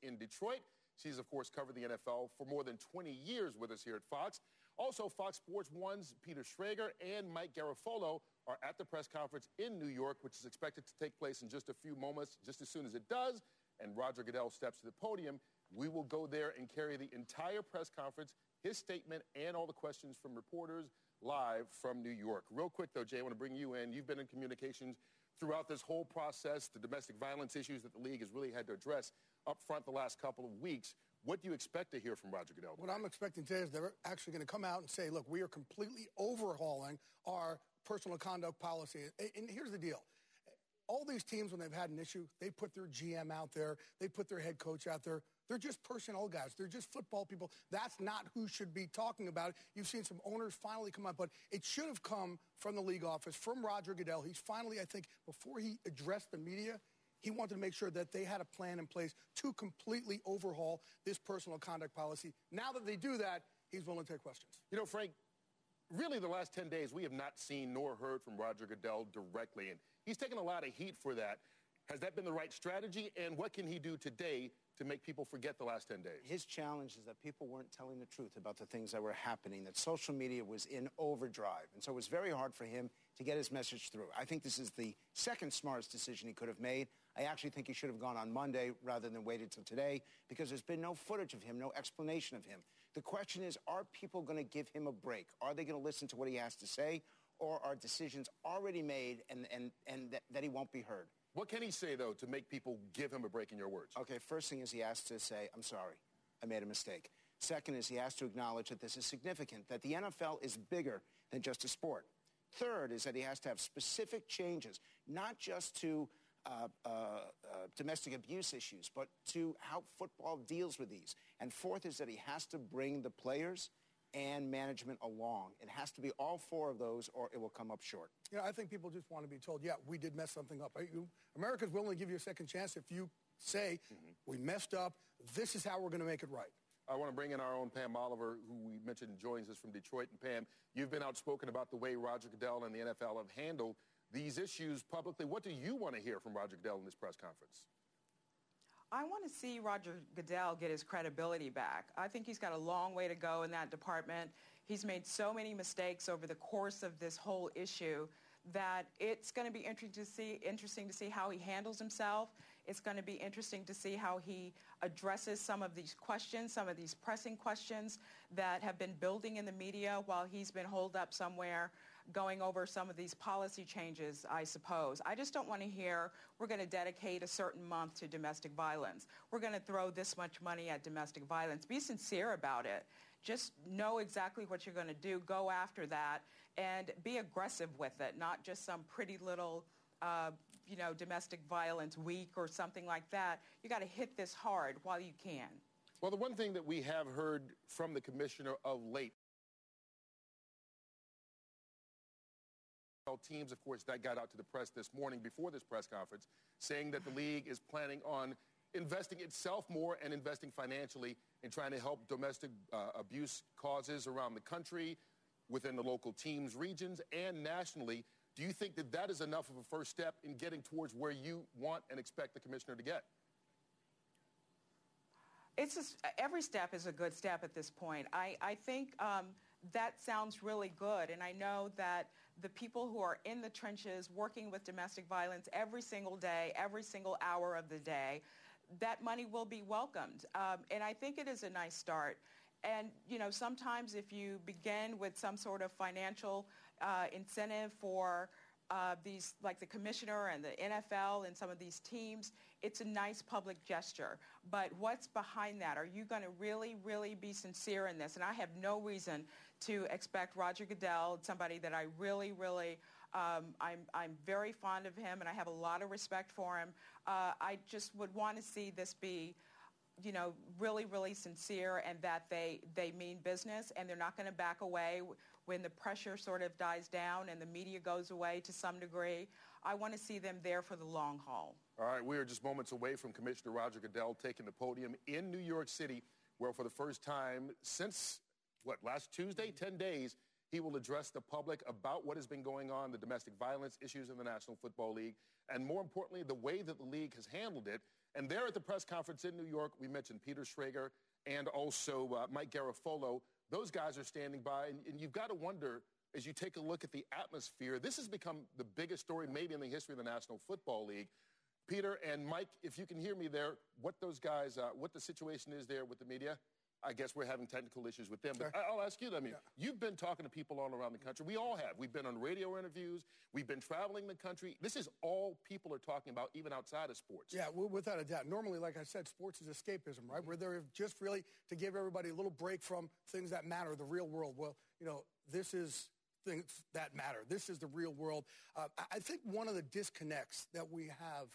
in Detroit. She's, of course, covered the NFL for more than 20 years with us here at Fox. Also, Fox Sports 1's Peter Schrager and Mike Garafolo are at the press conference in New York, which is expected to take place in just a few moments. Just as soon as it does, and Roger Goodell steps to the podium, we will go there and carry the entire press conference, his statement, and all the questions from reporters live from New York. Real quick, though, Jay, I want to bring you in. You've been in communications throughout this whole process, the domestic violence issues that the league has really had to address up front the last couple of weeks. What do you expect to hear from Roger Goodell? What I'm expecting today is they're actually going to come out and say, look, we are completely overhauling our personal conduct policy. And here's the deal. All these teams, when they've had an issue, they put their GM out there. They put their head coach out there. They're just personnel guys. They're just football people. That's not who should be talking about it. You've seen some owners finally come up, but it should have come from the league office, from Roger Goodell. He's finally, I think, before he addressed the media, he wanted to make sure that they had a plan in place to completely overhaul this personal conduct policy. Now that they do that, he's willing to take questions. You know, Frank, really the last 10 days, we have not seen nor heard from Roger Goodell directly, and he's taken a lot of heat for that. Has that been the right strategy, and what can he do today to make people forget the last 10 days? His challenge is that people weren't telling the truth about the things that were happening, that social media was in overdrive. And so it was very hard for him to get his message through. I think this is the second smartest decision he could have made. I actually think he should have gone on Monday rather than waited till today because there's been no footage of him, no explanation of him. The question is, are people going to give him a break? Are they going to listen to what he has to say? Or are decisions already made and that he won't be heard? What can he say, though, to make people give him a break, in your words? Okay, first thing is he has to say, I'm sorry, I made a mistake. Second is he has to acknowledge that this is significant, that the NFL is bigger than just a sport. Third is that he has to have specific changes, not just to domestic abuse issues, but to how football deals with these. And fourth is that he has to bring the players and management along. It has to be all four of those or it will come up short. You know, I think people just want to be told, yeah, we did mess something up. America's willing to give you a second chance if you say, we messed up, this is how we're going to make it right. I want to bring in our own Pam Oliver, who we mentioned joins us from Detroit. And Pam, you've been outspoken about the way Roger Goodell and the NFL have handled these issues publicly. What do you want to hear from Roger Goodell in this press conference? I want to see Roger Goodell get his credibility back. I think he's got a long way to go in that department. He's made so many mistakes over the course of this whole issue that it's going to be interesting to see how he handles himself. It's going to be interesting to see how he addresses some of these questions, some of these pressing questions that have been building in the media while he's been holed up somewhere going over some of these policy changes, I suppose. I just don't want to hear we're going to dedicate a certain month to domestic violence. We're going to throw this much money at domestic violence. Be sincere about it. Just know exactly what you're going to do. Go after that and be aggressive with it, not just some pretty little, domestic violence week or something like that. You got to hit this hard while you can. Well, the one thing that we have heard from the commissioner of late, teams, of course, that got out to the press this morning before this press conference, saying that the league is planning on investing itself more and investing financially in trying to help domestic abuse causes around the country, within the local teams, regions, and nationally. Do you think that that is enough of a first step in getting towards where you want and expect the commissioner to get? It's just, every step is a good step at this point. I think that sounds really good, and I know that the people who are in the trenches working with domestic violence every single day, every single hour of the day, that money will be welcomed. And I think it is a nice start. And, sometimes if you begin with some sort of financial incentive for these, like the commissioner and the NFL and some of these teams, it's a nice public gesture. But what's behind that? Are you going to really, really be sincere in this? And I have no reason to expect Roger Goodell, somebody that I really, really, I'm very fond of him and I have a lot of respect for him. I just would want to see this be really, really sincere and that they mean business and they're not going to back away when the pressure sort of dies down and the media goes away to some degree. I want to see them there for the long haul. All right, we are just moments away from Commissioner Roger Goodell taking the podium in New York City, where for the first time since, last Tuesday, 10 days, he will address the public about what has been going on, the domestic violence issues in the National Football League, and more importantly, the way that the league has handled it And there at the press conference in New York, we mentioned Peter Schrager and also Mike Garafolo. Those guys are standing by, and you've got to wonder, as you take a look at the atmosphere, this has become the biggest story maybe in the history of the National Football League. Peter and Mike, if you can hear me there, what those guys, what the situation is there with the media. I guess we're having technical issues with them. But I'll ask you, you've been talking to people all around the country. We all have. We've been on radio interviews. We've been traveling the country. This is all people are talking about, even outside of sports. Yeah, without a doubt. Normally, like I said, sports is escapism, right? We're there just really to give everybody a little break from things that matter, the real world. Well, this is things that matter. This is the real world. I think one of the disconnects that we have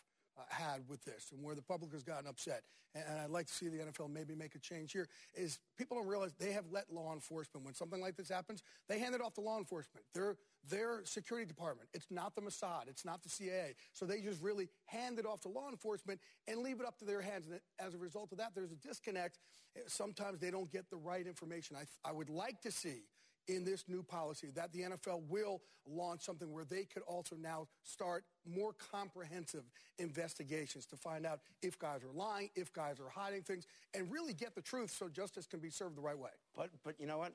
had with this and where the public has gotten upset, and I'd like to see the NFL maybe make a change here, is people don't realize they have let law enforcement, when something like this happens, they hand it off to law enforcement. Their security department. It's not the Mossad. It's not the CIA. So they just really hand it off to law enforcement and leave it up to their hands. And as a result of that, there's a disconnect. Sometimes they don't get the right information. I would like to see in this new policy that the NFL will launch something where they could also now start more comprehensive investigations to find out if guys are lying, if guys are hiding things, and really get the truth so justice can be served the right way. But you know what?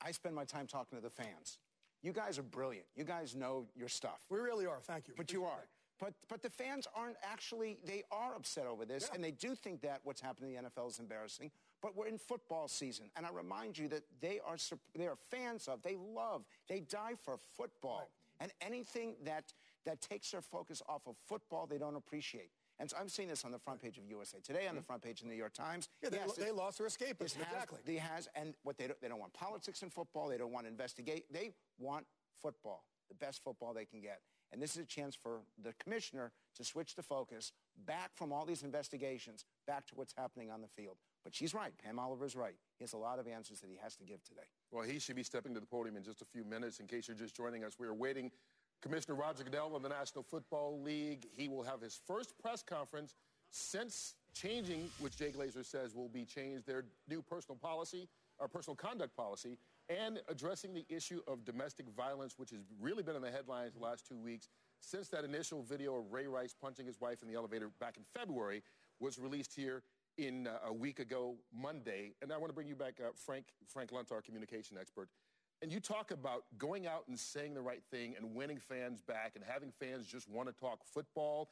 I spend my time talking to the fans. You guys are brilliant. You guys know your stuff. We really are. Thank you. But you are. But the fans aren't actually, they are upset over this, and they do think that what's happening in the NFL is embarrassing. But we're in football season, and I remind you that they are fans of, they love, they die for football. Right. And anything that takes their focus off of football, they don't appreciate. And so I'm seeing this on the front page of USA Today, on the front page of the New York Times. Yeah, they lost their escapism. Exactly. And what they don't want politics in football. They don't want to investigate. They want football, the best football they can get. And this is a chance for the commissioner to switch the focus back from all these investigations back to what's happening on the field. But she's right. Pam Oliver's right. He has a lot of answers that he has to give today. Well, he should be stepping to the podium in just a few minutes. In case you're just joining us, we are waiting. Commissioner Roger Goodell of the National Football League. He will have his first press conference since changing, which Jay Glazer says will be changed, their new personal conduct policy, and addressing the issue of domestic violence, which has really been in the headlines the last 2 weeks since that initial video of Ray Rice punching his wife in the elevator back in February was released here in a week ago Monday. And I want to bring you back, Frank Lunt, our communication expert. And you talk about going out and saying the right thing and winning fans back and having fans just want to talk football.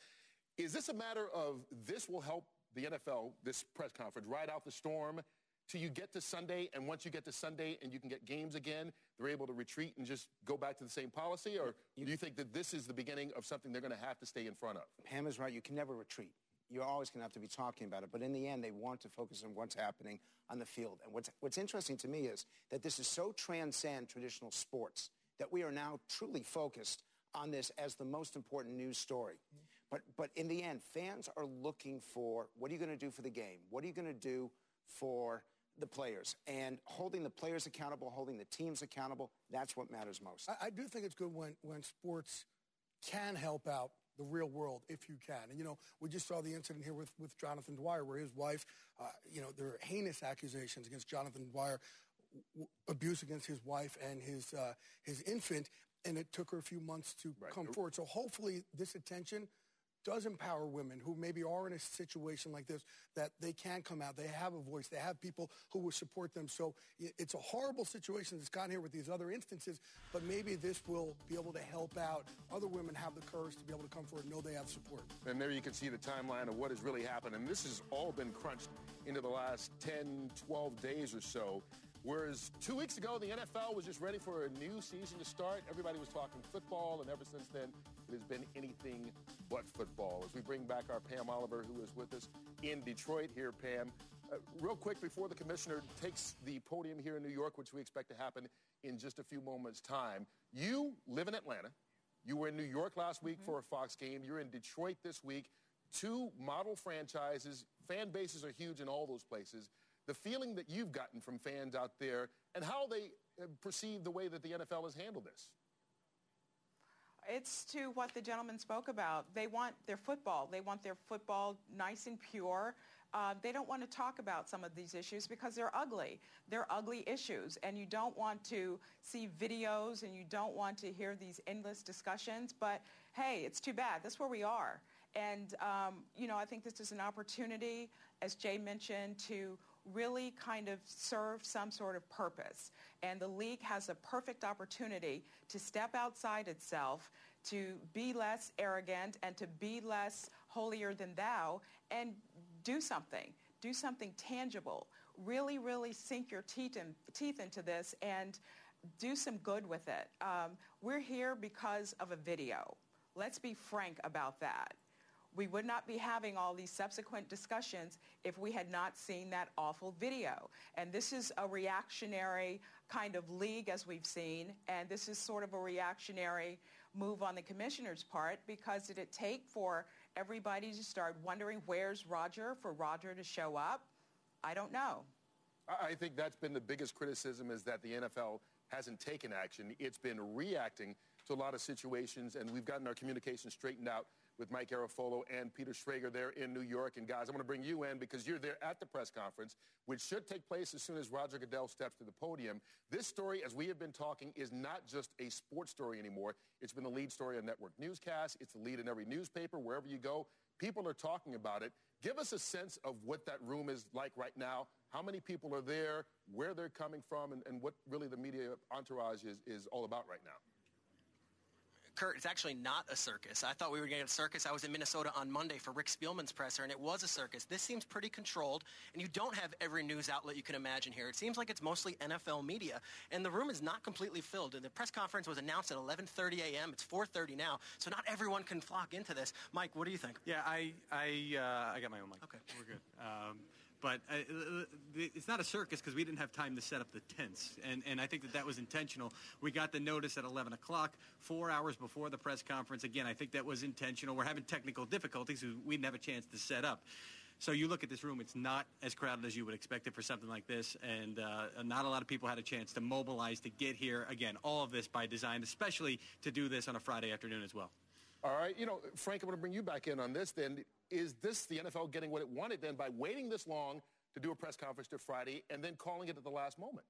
Is this a matter of this will help the NFL, this press conference, ride out the storm till you get to Sunday, and once you get to Sunday and you can get games again, they're able to retreat and just go back to the same policy? Or do you think that this is the beginning of something they're going to have to stay in front of? Pam is right. You can never retreat. You're always going to have to be talking about it. But in the end, they want to focus on what's happening on the field. And what's interesting to me is that this is so transcend traditional sports that we are now truly focused on this as the most important news story. But in the end, fans are looking for, what are you going to do for the game? What are you going to do for the players? And holding the players accountable, holding the teams accountable, that's what matters most. I do think it's good when sports can help out the real world, if you can. And, we just saw the incident here with Jonathan Dwyer, where his wife, there are heinous accusations against Jonathan Dwyer, abuse against his wife and his infant, and it took her a few months to come forward. So hopefully this attention does empower women who maybe are in a situation like this, that they can come out, they have a voice, they have people who will support them. So it's a horrible situation that's gotten here with these other instances, but maybe this will be able to help out other women have the courage to be able to come forward and know they have support. And there you can see the timeline of what has really happened. And this has all been crunched into the last 10, 12 days or so. Whereas 2 weeks ago, the NFL was just ready for a new season to start. Everybody was talking football, and ever since then, it has been anything but football. As we bring back our Pam Oliver, who is with us in Detroit here, Pam. Real quick, before the commissioner takes the podium here in New York, which we expect to happen in just a few moments' time, you live in Atlanta. You were in New York last week for a Fox game. You're in Detroit this week. 2 model franchises. Fan bases are huge in all those places. The feeling that you've gotten from fans out there and how they perceive the way that the NFL has handled this. It's to what the gentleman spoke about. They want their football. They want their football nice and pure. They don't want to talk about some of these issues because they're ugly. They're ugly issues, and you don't want to see videos and you don't want to hear these endless discussions. But, hey, it's too bad. That's where we are. And, I think this is an opportunity, as Jay mentioned, to really kind of serve some sort of purpose. And the league has a perfect opportunity to step outside itself, to be less arrogant and to be less holier than thou, and do something tangible. Really, really sink your teeth into this and do some good with it. We're here because of a video. Let's be frank about that. We would not be having all these subsequent discussions if we had not seen that awful video. And this is a reactionary kind of league, as we've seen, and this is sort of a reactionary move on the commissioner's part, because did it take for everybody to start wondering where's Roger, for Roger to show up? I don't know. I think that's been the biggest criticism, is that the NFL hasn't taken action. It's been reacting to a lot of situations, and we've gotten our communication straightened out with Mike Garafolo and Peter Schrager there in New York. And guys, I'm going to bring you in because you're there at the press conference, which should take place as soon as Roger Goodell steps to the podium. This story, as we have been talking, is not just a sports story anymore. It's been the lead story on network newscasts. It's the lead in every newspaper. Wherever you go, people are talking about it. Give us a sense of what that room is like right now, how many people are there, where they're coming from, and what really the media entourage is all about right now. Kurt, it's actually not a circus. I thought we were going to get a circus. I was in Minnesota on Monday for Rick Spielman's presser, and it was a circus. This seems pretty controlled, and you don't have every news outlet you can imagine here. It seems like it's mostly NFL media, and the room is not completely filled. The press conference was announced at 11:30 a.m. It's 4:30 now, so not everyone can flock into this. Mike, what do you think? Yeah, I got my own mic. Okay. We're good. But it's not a circus because we didn't have time to set up the tents. And I think that was intentional. We got the notice at 11 o'clock, 4 hours before the press conference. Again, I think that was intentional. We're having technical difficulties, so we didn't have a chance to set up. So you look at this room, it's not as crowded as you would expect it for something like this. And not a lot of people had a chance to mobilize to get here. Again, all of this by design, especially to do this on a Friday afternoon as well. All right. Frank, I'm going to bring you back in on this then. Is this the NFL getting what it wanted then by waiting this long to do a press conference to Friday and then calling it at the last moment?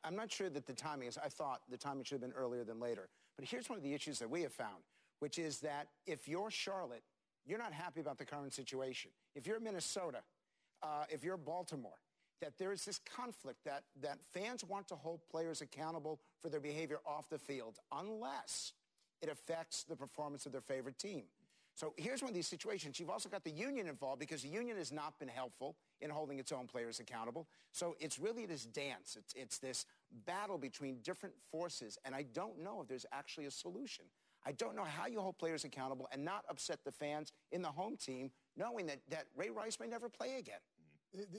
I'm not sure that the timing is. I thought the timing should have been earlier than later. But here's one of the issues that we have found, which is that if you're Charlotte, you're not happy about the current situation. If you're Minnesota, if you're Baltimore, that there is this conflict that fans want to hold players accountable for their behavior off the field unless it affects the performance of their favorite team. So here's one of these situations. You've also got the union involved because the union has not been helpful in holding its own players accountable. So it's really this dance. It's this battle between different forces, and I don't know if there's actually a solution. I don't know how you hold players accountable and not upset the fans in the home team, knowing that Ray Rice may never play again.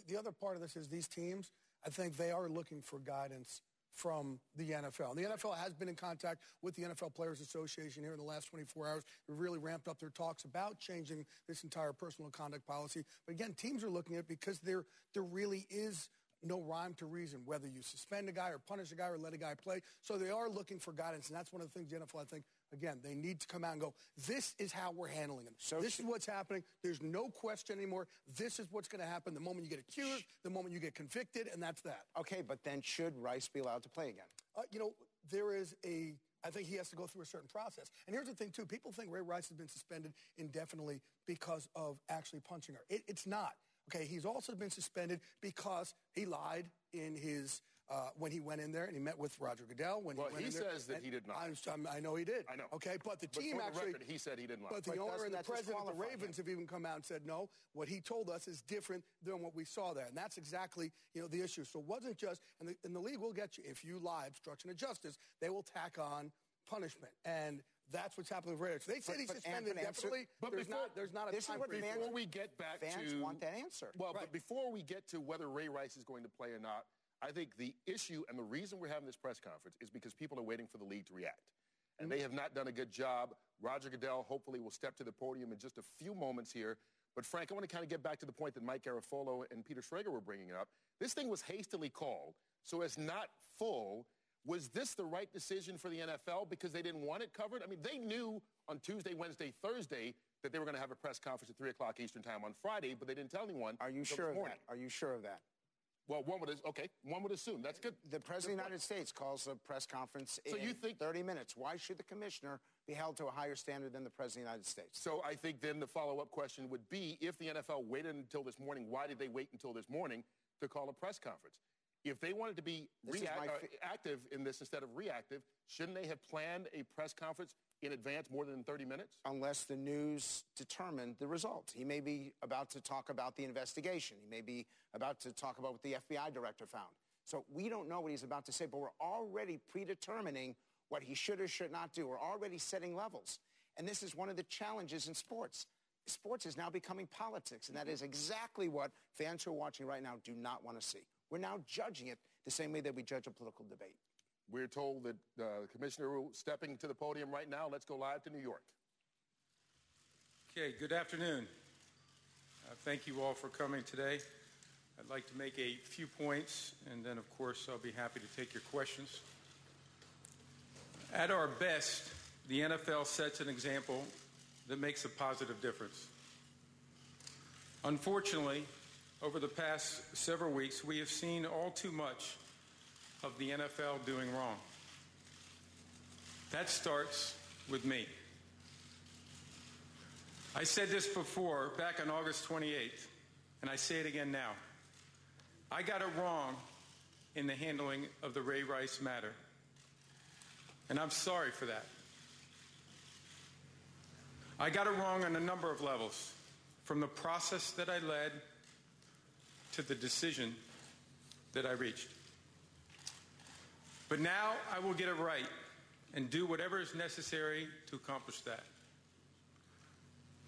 The other part of this is these teams, I think they are looking for guidance from the NFL. The NFL has been in contact with the NFL Players Association here in the last 24 hours. They've really ramped up their talks about changing this entire personal conduct policy. But again, teams are looking at it because there really is no rhyme to reason, whether you suspend a guy or punish a guy or let a guy play. So they are looking for guidance, and that's one of the things the NFL, I think, again, they need to come out and go, this is how we're handling it. So this is what's happening. There's no question anymore. This is what's going to happen the moment you get accused, the moment you get convicted, and that's that. Okay, but then should Rice be allowed to play again? There is I think he has to go through a certain process. And here's the thing, too. People think Ray Rice has been suspended indefinitely because of actually punching her. It's not. Okay, he's also been suspended because he lied in his when he went in there and he met with Roger Goodell. He says that he did not. I know he did. I know. Okay, but the team actually. Record, he said he didn't lie. But the owner and the president of the Ravens have even come out and said, no, what he told us is different than what we saw there. And that's exactly, the issue. So it wasn't just, and the league will get you. If you lie, obstruction of justice, they will tack on punishment. And that's what's happening with Ray Rice. They said he's suspended indefinitely. But there's not a time frame. Before we get back fans want that answer. Well, right. But before we get to whether Ray Rice is going to play or not, I think the issue and the reason we're having this press conference is because people are waiting for the league to react. And they have not done a good job. Roger Goodell hopefully will step to the podium in just a few moments here. But, Frank, I want to kind of get back to the point that Mike Garafolo and Peter Schrager were bringing up. This thing was hastily called, so it's not full. Was this the right decision for the NFL because they didn't want it covered? I mean, they knew on Tuesday, Wednesday, Thursday that they were going to have a press conference at 3 o'clock Eastern time on Friday, but they didn't tell anyone. Are you sure of that? Are you sure of that? Well, one would assume. That's good. The President of the United States calls a press conference in 30 minutes. Why should the commissioner be held to a higher standard than the President of the United States? So I think then the follow-up question would be, if the NFL waited until this morning, why did they wait until this morning to call a press conference? If they wanted to be active in this instead of reactive, shouldn't they have planned a press conference in advance more than 30 minutes? Unless the news determined the result. He may be about to talk about the investigation. He may be about to talk about what the FBI director found. So we don't know what he's about to say, but we're already predetermining what he should or should not do. We're already setting levels. And this is one of the challenges in sports. Sports is now becoming politics, and that is exactly what fans who are watching right now do not want to see. We're now judging it the same way that we judge a political debate. We're told that the commissioner is stepping to the podium right now. Let's go live to New York. Okay, good afternoon. Thank you all for coming today. I'd like to make a few points, and then, of course, I'll be happy to take your questions. At our best, the NFL sets an example that makes a positive difference. Unfortunately, over the past several weeks, we have seen all too much of the NFL doing wrong. That starts with me. I said this before, back on August 28th, and I say it again now. I got it wrong in the handling of the Ray Rice matter, and I'm sorry for that. I got it wrong on a number of levels, from the process that I led to the decision that I reached. But now I will get it right and do whatever is necessary to accomplish that.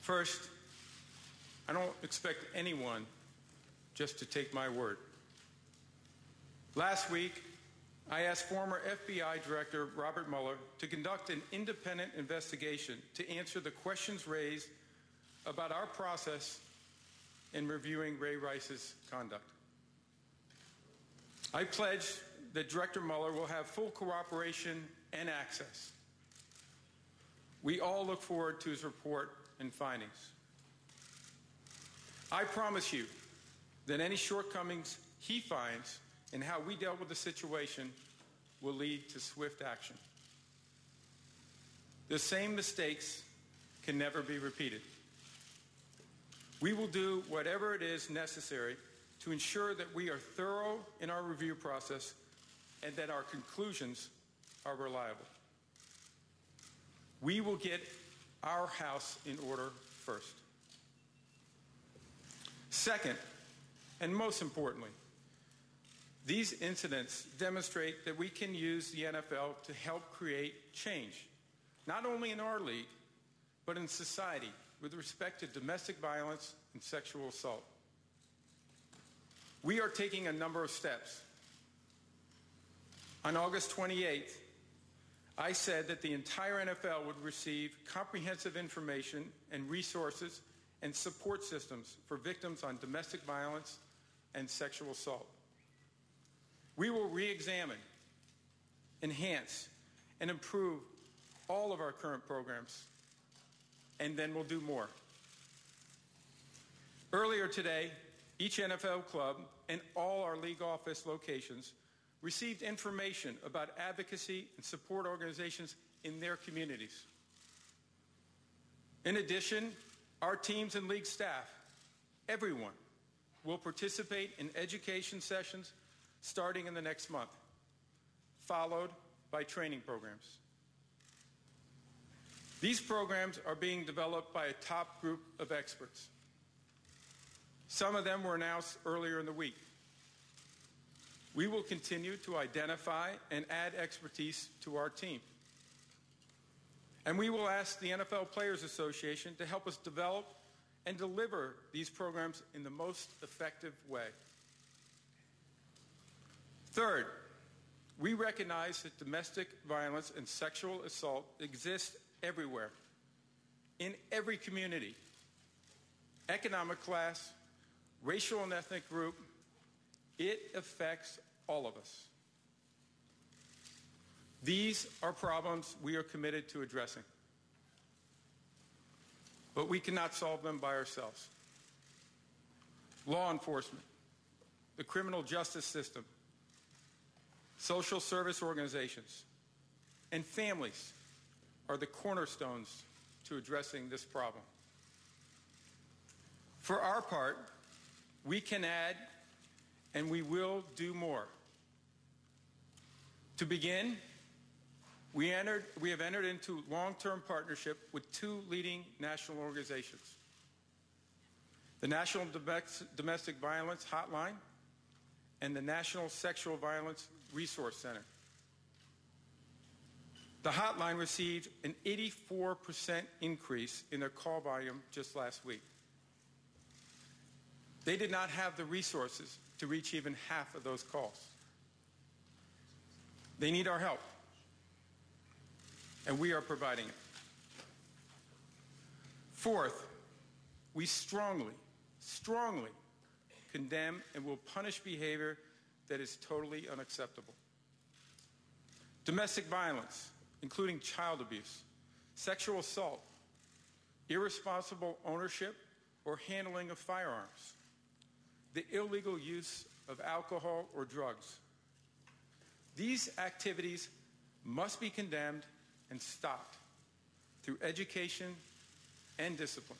First, I don't expect anyone just to take my word. Last week, I asked former FBI Director Robert Mueller to conduct an independent investigation to answer the questions raised about our process in reviewing Ray Rice's conduct. I pledge that Director Mueller will have full cooperation and access. We all look forward to his report and findings. I promise you that any shortcomings he finds in how we dealt with the situation will lead to swift action. The same mistakes can never be repeated. We will do whatever it is necessary to ensure that we are thorough in our review process and that our conclusions are reliable. We will get our house in order first. Second, and most importantly, these incidents demonstrate that we can use the NFL to help create change, not only in our league, but in society with respect to domestic violence and sexual assault. We are taking a number of steps. On August 28th, I said that the entire NFL would receive comprehensive information and resources and support systems for victims on domestic violence and sexual assault. We will re-examine, enhance, and improve all of our current programs, and then we'll do more. Earlier today, each NFL club and all our league office locations received information about advocacy and support organizations in their communities. In addition, our teams and league staff, everyone, will participate in education sessions starting in the next month, followed by training programs. These programs are being developed by a top group of experts. Some of them were announced earlier in the week. We will continue to identify and add expertise to our team. And we will ask the NFL Players Association to help us develop and deliver these programs in the most effective way. Third, we recognize that domestic violence and sexual assault exist everywhere, in every community, economic class, racial and ethnic group. It affects all of us. These are problems we are committed to addressing. But we cannot solve them by ourselves. Law enforcement, the criminal justice system, social service organizations, and families are the cornerstones to addressing this problem. For our part, we can add and we will do more. To begin, we have entered into long-term partnership with two leading national organizations, the National Domestic Violence Hotline and the National Sexual Violence Resource Center. The hotline received an 84% increase in their call volume just last week. They did not have the resources to reach even half of those calls. They need our help, and we are providing it. Fourth, we strongly condemn and will punish behavior that is totally unacceptable. Domestic violence, including child abuse, sexual assault, irresponsible ownership or handling of firearms, the illegal use of alcohol or drugs. These activities must be condemned and stopped through education and discipline.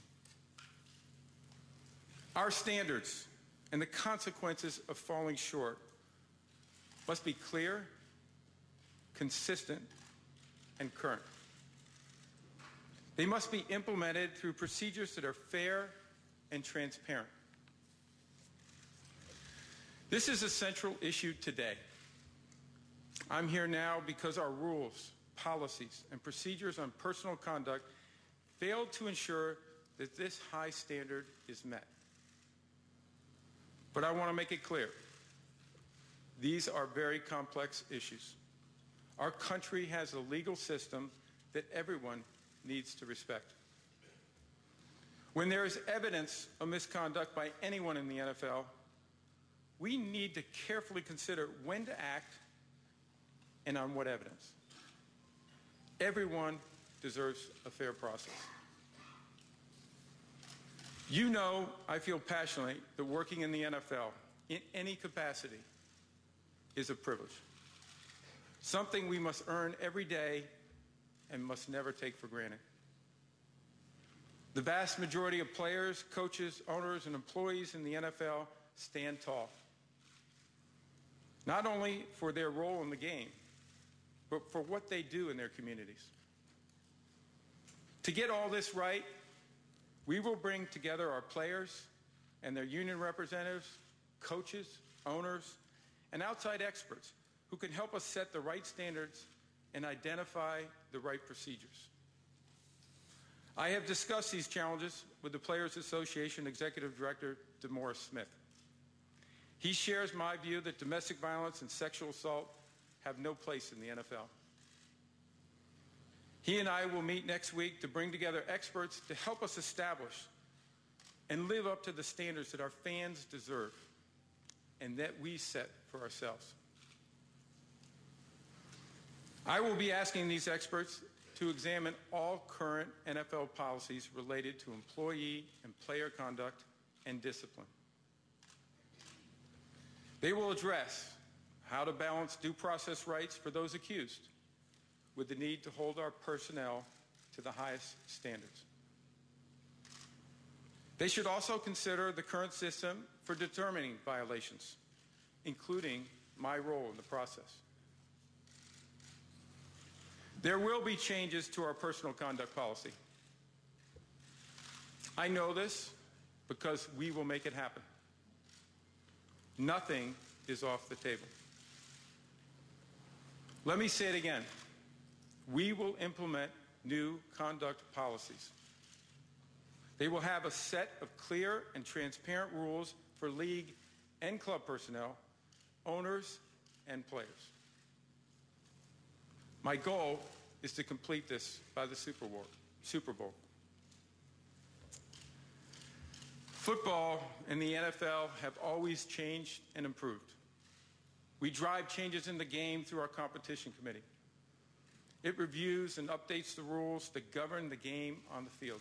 Our standards and the consequences of falling short must be clear, consistent, and current. They must be implemented through procedures that are fair and transparent. This is a central issue today. I'm here now because our rules, policies, and procedures on personal conduct failed to ensure that this high standard is met. But I want to make it clear, these are very complex issues. Our country has a legal system that everyone needs to respect. When there is evidence of misconduct by anyone in the NFL, we need to carefully consider when to act and on what evidence. Everyone deserves a fair process. You know I feel passionately that working in the NFL in any capacity is a privilege, something we must earn every day and must never take for granted. The vast majority of players, coaches, owners, and employees in the NFL stand tall, not only for their role in the game, but for what they do in their communities. To get all this right, we will bring together our players and their union representatives, coaches, owners, and outside experts who can help us set the right standards and identify the right procedures. I have discussed these challenges with the Players Association Executive Director, DeMaurice Smith. He shares my view that domestic violence and sexual assault have no place in the NFL. He and I will meet next week to bring together experts to help us establish and live up to the standards that our fans deserve and that we set for ourselves. I will be asking these experts to examine all current NFL policies related to employee and player conduct and discipline. They will address how to balance due process rights for those accused with the need to hold our personnel to the highest standards. They should also consider the current system for determining violations, including my role in the process. There will be changes to our personal conduct policy. I know this because we will make it happen. Nothing is off the table. Let me say it again. We will implement new conduct policies. They will have a set of clear and transparent rules for league and club personnel, owners, and players. My goal is to complete this by the Super Bowl. Football and the NFL have always changed and improved. We drive changes in the game through our competition committee. It reviews and updates the rules that govern the game on the field.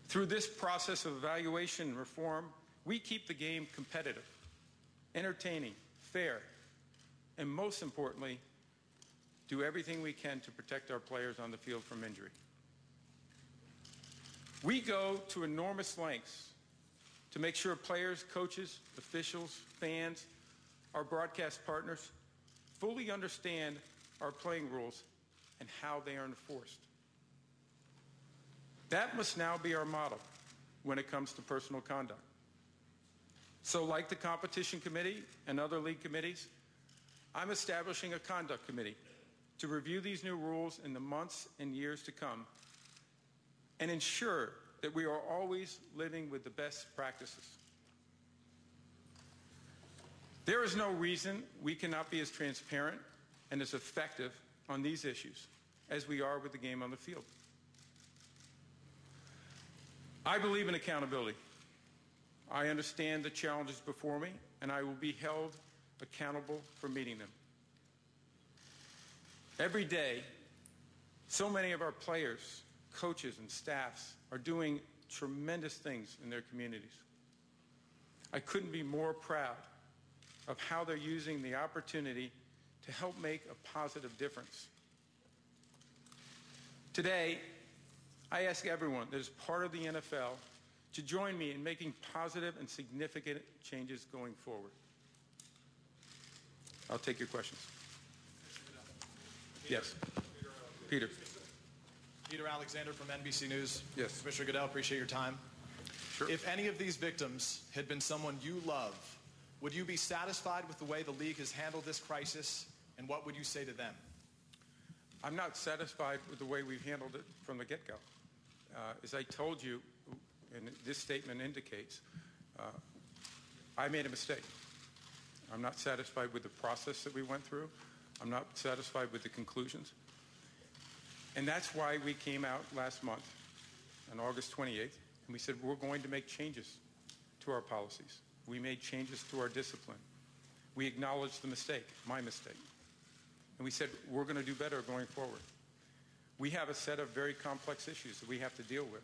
Through this process of evaluation and reform, we keep the game competitive, entertaining, fair, and most importantly, do everything we can to protect our players on the field from injury. We go to enormous lengths to make sure players, coaches, officials, fans, our broadcast partners fully understand our playing rules and how they are enforced. That must now be our model when it comes to personal conduct. So like the competition committee and other league committees, I'm establishing a conduct committee to review these new rules in the months and years to come and ensure that we are always living with the best practices. There is no reason we cannot be as transparent and as effective on these issues as we are with the game on the field. I believe in accountability. I understand the challenges before me, and I will be held accountable for meeting them. Every day, so many of our players, coaches, and staffs are doing tremendous things in their communities. I couldn't be more proud of how they're using the opportunity to help make a positive difference. Today, I ask everyone that is part of the NFL to join me in making positive and significant changes going forward. I'll take your questions. Yes. Peter. Peter Alexander from NBC News. Yes. Commissioner Goodell, appreciate your time. Sure. If any of these victims had been someone you love, would you be satisfied with the way the league has handled this crisis, and what would you say to them? I'm not satisfied with the way we've handled it from the get-go. As I told you, and this statement indicates, I made a mistake. I'm not satisfied with the process that we went through. I'm not satisfied with the conclusions. And that's why we came out last month, on August 28th, and we said we're going to make changes to our policies. We made changes to our discipline. We acknowledged the mistake, my mistake. And we said we're going to do better going forward. We have a set of very complex issues that we have to deal with.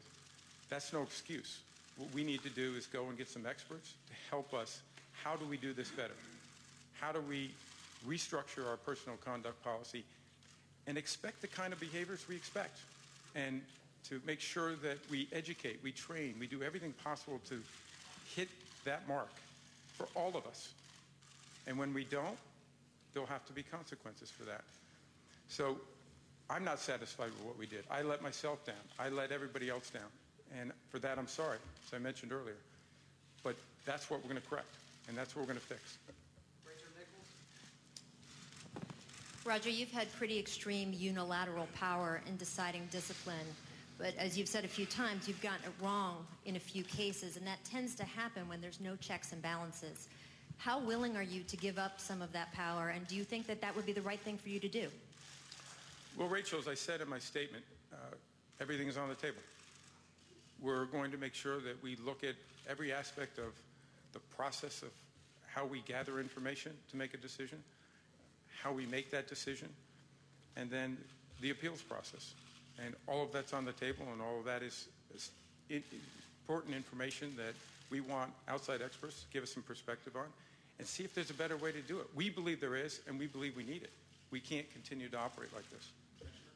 That's no excuse. What we need to do is go and get some experts to help us. How do we do this better? How do we restructure our personal conduct policy and expect the kind of behaviors we expect, and to make sure that we educate, we train, we do everything possible to hit that mark for all of us. And when we don't, there'll have to be consequences for that. So I'm not satisfied with what we did. I let myself down. I let everybody else down. And for that, I'm sorry, as I mentioned earlier. But that's what we're going to correct, and that's what we're going to fix. Roger, you've had pretty extreme unilateral power in deciding discipline, but as you've said a few times, you've gotten it wrong in a few cases, and that tends to happen when there's no checks and balances. How willing are you to give up some of that power, and do you think that that would be the right thing for you to do? Well, Rachel, as I said in my statement, everything is on the table. We're going to make sure that we look at every aspect of the process of how we gather information to make a decision, how we make that decision, and then the appeals process. And all of that's on the table, and all of that is important information that we want outside experts to give us some perspective on and see if there's a better way to do it. We believe there is, and we believe we need it. We can't continue to operate like this.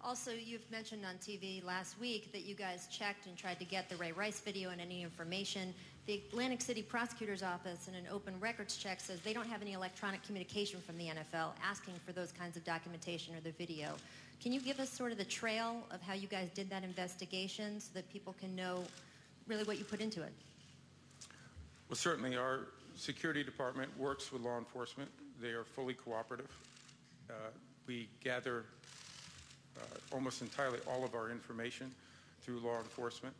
Also, you've mentioned on TV last week that you guys checked and tried to get the Ray Rice video and any information. The Atlantic City Prosecutor's Office in an open records check says they don't have any electronic communication from the NFL asking for those kinds of documentation or the video. Can you give us sort of the trail of how you guys did that investigation so that people can know really what you put into it? Well, certainly our security department works with law enforcement. They are fully cooperative. We gather almost entirely all of our information through law enforcement.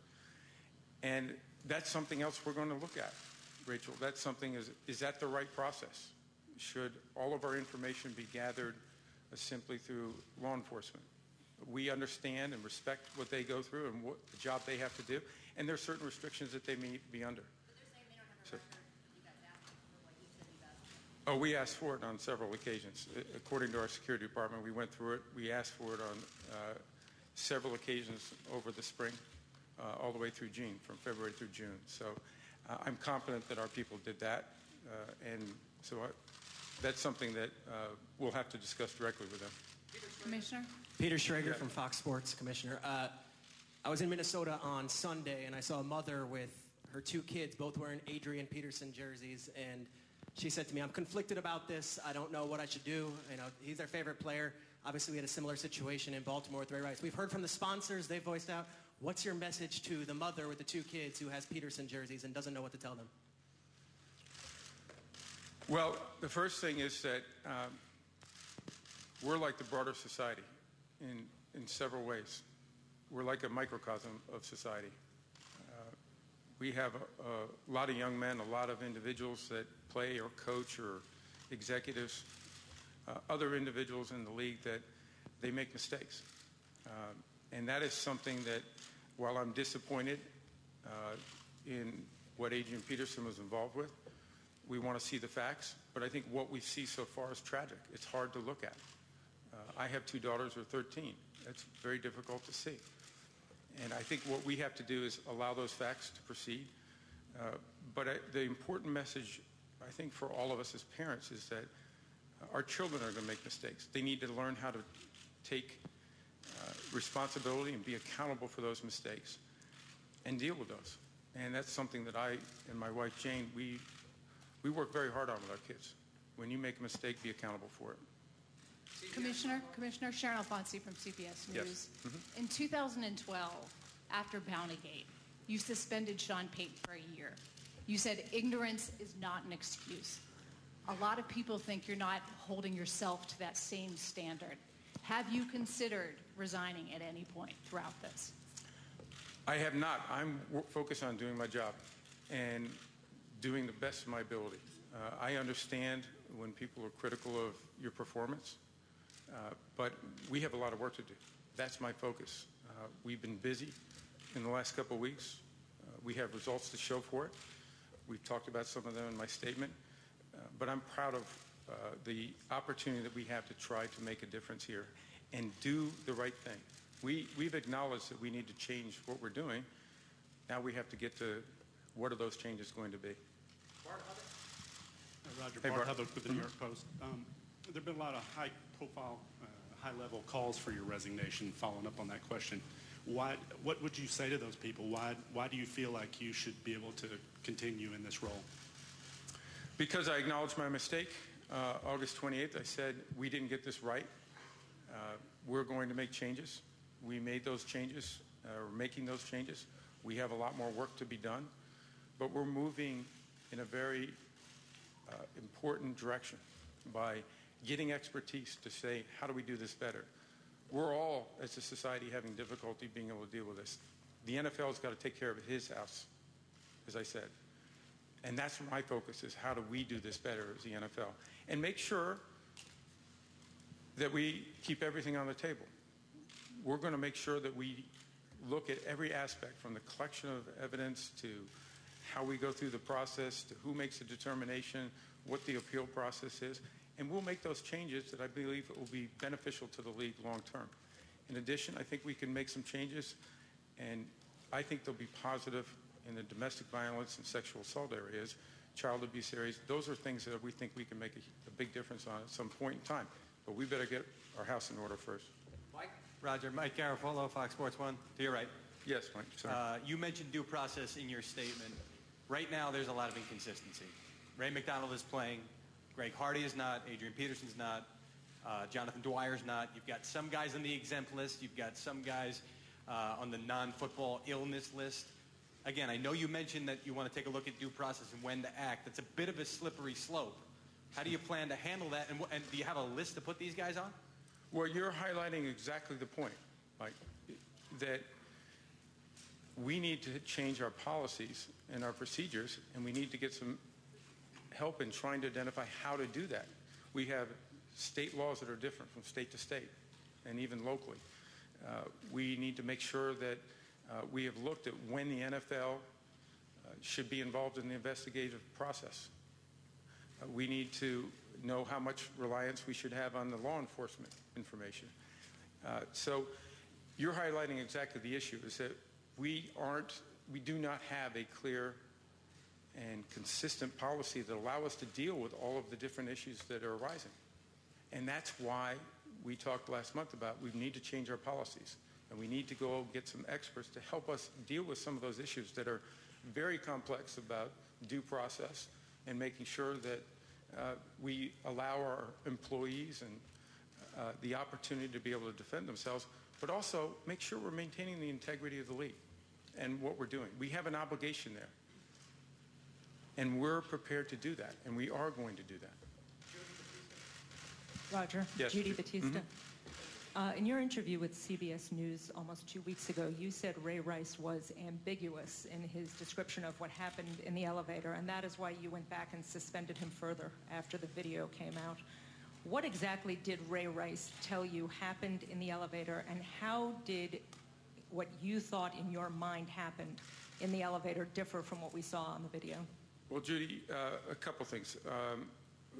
And that's something else we're going to look at, Rachel. That's something, is that the right process? Should all of our information be gathered simply through law enforcement? We understand and respect what they go through and what the job they have to do, and there are certain restrictions that they may be under. But they're saying they don't have a record. You guys asked for what you said you've asked for. Oh, we asked for it on several occasions. According to our security department, we went through it. We asked for it on several occasions over the spring, all the way through June, from February through June. So I'm confident that our people did that, and so that's something that we'll have to discuss directly with them. Commissioner? Peter Schrager from Fox Sports, Commissioner. I was in Minnesota on Sunday, and I saw a mother with her 2 kids, both wearing Adrian Peterson jerseys, and she said to me, I'm conflicted about this. I don't know what I should do. You know, he's their favorite player. Obviously, we had a similar situation in Baltimore with Ray Rice. We've heard from the sponsors. They've voiced out. What's your message to the mother with the 2 kids who has Peterson jerseys and doesn't know what to tell them? Well, the first thing is that we're like the broader society in several ways. We're like a microcosm of society. We have a lot of young men, a lot of individuals that play or coach or executives, other individuals in the league that they make mistakes. And that is something that, while I'm disappointed in what Adrian Peterson was involved with, we want to see the facts. But I think what we see so far is tragic. It's hard to look at. I have 2 daughters who are 13. That's very difficult to see. And I think what we have to do is allow those facts to proceed. But the important message, I think, for all of us as parents is that our children are going to make mistakes. They need to learn how to take responsibility and be accountable for those mistakes and deal with those. And that's something that I and my wife, Jane, we work very hard on with our kids. When you make a mistake, be accountable for it. Commissioner Sharon Alfonsi from CBS News. Yes. Mm-hmm. In 2012, after Bountygate, you suspended Sean Payton for a year. You said ignorance is not an excuse. A lot of people think you're not holding yourself to that same standard. Have you considered resigning at any point throughout this? I have not. I'm focused on doing my job and doing the best of my ability. I understand when people are critical of your performance, but we have a lot of work to do. That's my focus. We've been busy in the last couple of weeks. We have results to show for it. We've talked about some of them in my statement, but I'm proud of the opportunity that we have to try to make a difference here and do the right thing. We've acknowledged that we need to change what we're doing. Now we have to get to what are those changes going to be. Roger, Hey, Bart Bart. Hudlick with the New York Post. There have been a lot of high-profile, high-level calls for your resignation. Following up on that question, what would you say to those people? Why do you feel like you should be able to continue in this role? Because I acknowledged my mistake. August 28th, I said we didn't get this right. We're going to make changes. We made those changes. We're making those changes. We have a lot more work to be done, but we're moving in a very important direction by getting expertise to say, how do we do this better? We're all, as a society, having difficulty being able to deal with this. The NFL's got to take care of his house, as I said. And that's my focus, is how do we do this better as the NFL? And make sure that we keep everything on the table. We're going to make sure that we look at every aspect, from the collection of evidence to how we go through the process, to who makes the determination, what the appeal process is. And we'll make those changes that I believe will be beneficial to the league long term. In addition, I think we can make some changes, and I think they'll be positive in the domestic violence and sexual assault areas, child abuse areas. Those are things that we think we can make a big difference on at some point in time. But we better get our house in order first. Mike? Roger. Mike Garafolo, Fox Sports 1. To your right. Yes, Mike. Sorry. You mentioned due process in your statement. Right now, there's a lot of inconsistency. Ray McDonald is playing. Greg Hardy is not. Adrian Peterson's not. Jonathan Dwyer's not. You've got some guys on the exempt list. You've got some guys on the non-football illness list. Again, I know you mentioned that you want to take a look at due process and when to act. That's a bit of a slippery slope. How do you plan to handle that? And do you have a list to put these guys on? Well, you're highlighting exactly the point, Mike, that we need to change our policies and our procedures, and we need to get some help in trying to identify how to do that. We have state laws that are different from state to state and even locally. We need to make sure that we have looked at when the NFL should be involved in the investigative process. We need to know how much reliance we should have on the law enforcement information. So you're highlighting exactly the issue, is that we do not have a clear and consistent policy that allow us to deal with all of the different issues that are arising. And that's why we talked last month about we need to change our policies, and we need to go get some experts to help us deal with some of those issues that are very complex about due process and making sure that we allow our employees and the opportunity to be able to defend themselves, but also make sure we're maintaining the integrity of the league and what we're doing. We have an obligation there, and we're prepared to do that, and we are going to do that. Roger. Yes. Judy Batista. In your interview with CBS News almost 2 weeks ago, you said Ray Rice was ambiguous in his description of what happened in the elevator, and that is why you went back and suspended him further after the video came out. What exactly did Ray Rice tell you happened in the elevator, and how did what you thought in your mind happened in the elevator differ from what we saw on the video? Well, Judy, a couple things.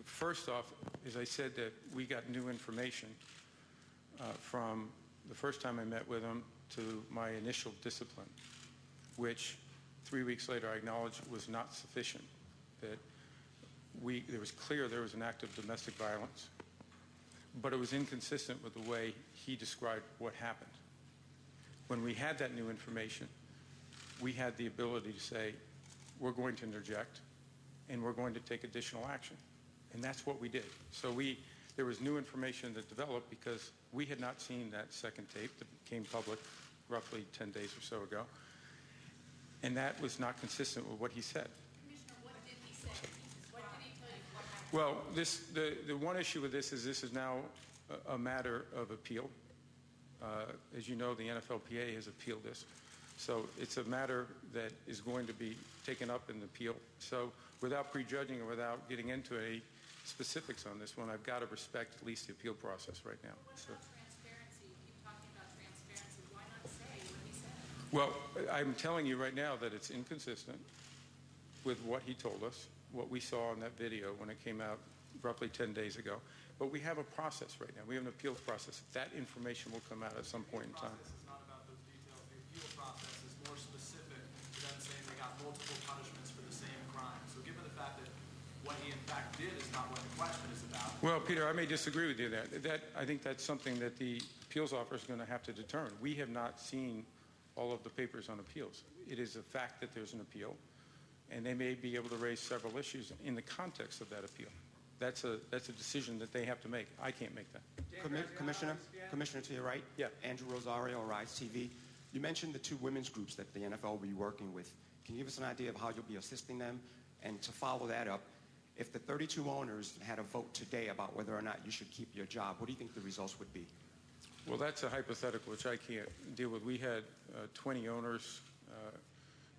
First off, as I said, that we got new information from the first time I met with him to my initial discipline, which 3 weeks later I acknowledged was not sufficient. That it was clear there was an act of domestic violence, but it was inconsistent with the way he described what happened. When we had that new information, we had the ability to say, we're going to interject and we're going to take additional action. And that's what we did. So there was new information that developed because we had not seen that second tape that became public roughly 10 days or so ago. And that was not consistent with what he said. Commissioner, what did he say? What did he tell you? What happened? Well, the one issue with this is now a matter of appeal. As you know, the NFLPA has appealed this. So it's a matter that is going to be taken up in the appeal. So without prejudging or without getting into any specifics on this one, I've got to respect at least the appeal process right now. What about transparency? You keep talking about transparency. Why not say what he said? Well, I'm telling you right now that it's inconsistent with what he told us, what we saw in that video when it came out roughly 10 days ago. But we have a process right now. We have an appeal process. That information will come out at some point in time. The process is not about those details. The appeal process is more specific to them saying they got multiple punishments for the same crime. So given the fact that what he in fact did is not what the question is about. Well, Peter, I may disagree with you there. I think that's something that the appeals office is going to have to determine. We have not seen all of the papers on appeals. It is a fact that there's an appeal, and they may be able to raise several issues in the context of that appeal. That's a decision that they have to make. I can't make that. Commissioner, to your right. Yeah. Andrew Rosario, Rise TV. You mentioned the two women's groups that the NFL will be working with. Can you give us an idea of how you'll be assisting them? And to follow that up, if the 32 owners had a vote today about whether or not you should keep your job, what do you think the results would be? Well, that's a hypothetical, which I can't deal with. We had 20 owners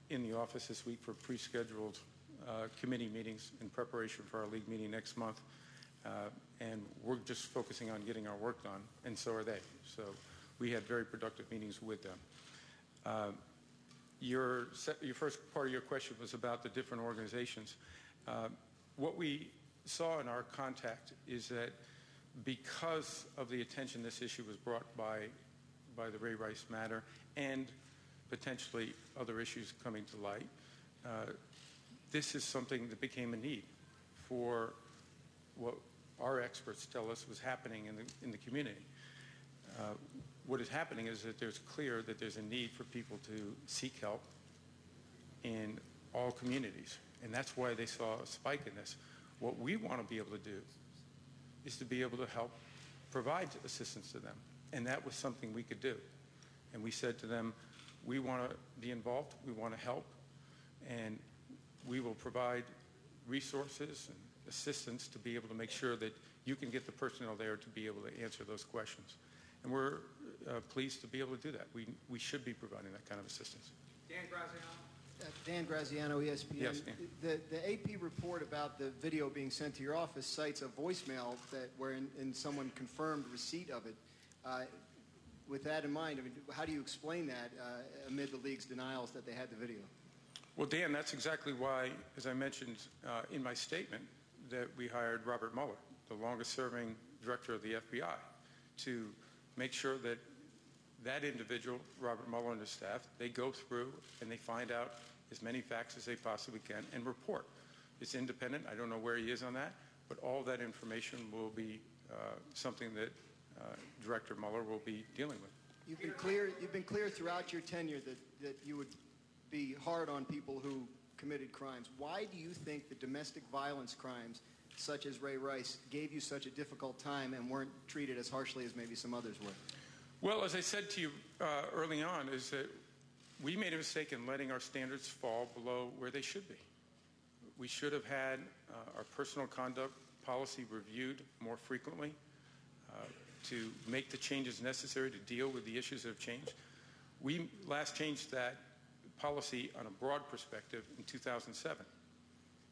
in the office this week for pre-scheduled committee meetings in preparation for our league meeting next month. And we're just focusing on getting our work done, and so are they. So we had very productive meetings with them. Your first part of your question was about the different organizations. What we saw in our contact is that because of the attention this issue was brought by the Ray Rice matter and potentially other issues coming to light, this is something that became a need for what our experts tell us was happening in the community. What is happening is that there's clear that there's a need for people to seek help in all communities, and that's why they saw a spike in this. What we want to be able to do is to be able to help provide assistance to them, and that was something we could do. And we said to them, we want to be involved, we want to help, and we will provide resources and assistance to be able to make sure that you can get the personnel there to be able to answer those questions. And we're pleased to be able to do that. We should be providing that kind of assistance. Dan Graziano. Dan Graziano, ESPN. Yes, Dan. The AP report about the video being sent to your office cites a voicemail wherein someone confirmed receipt of it. With that in mind, I mean, how do you explain that amid the league's denials that they had the video? Well, Dan, that's exactly why, as I mentioned in my statement, that we hired Robert Mueller, the longest-serving director of the FBI, to make sure that that individual, Robert Mueller and his staff, they go through and they find out as many facts as they possibly can and report. It's independent. I don't know where he is on that, but all that information will be something that Director Mueller will be dealing with. You've been clear throughout your tenure that you would be hard on people who committed crimes. Why do you think the domestic violence crimes, such as Ray Rice, gave you such a difficult time and weren't treated as harshly as maybe some others were? Well, as I said to you early on, is that we made a mistake in letting our standards fall below where they should be. We should have had our personal conduct policy reviewed more frequently to make the changes necessary to deal with the issues that have changed. We last changed that policy on a broad perspective in 2007.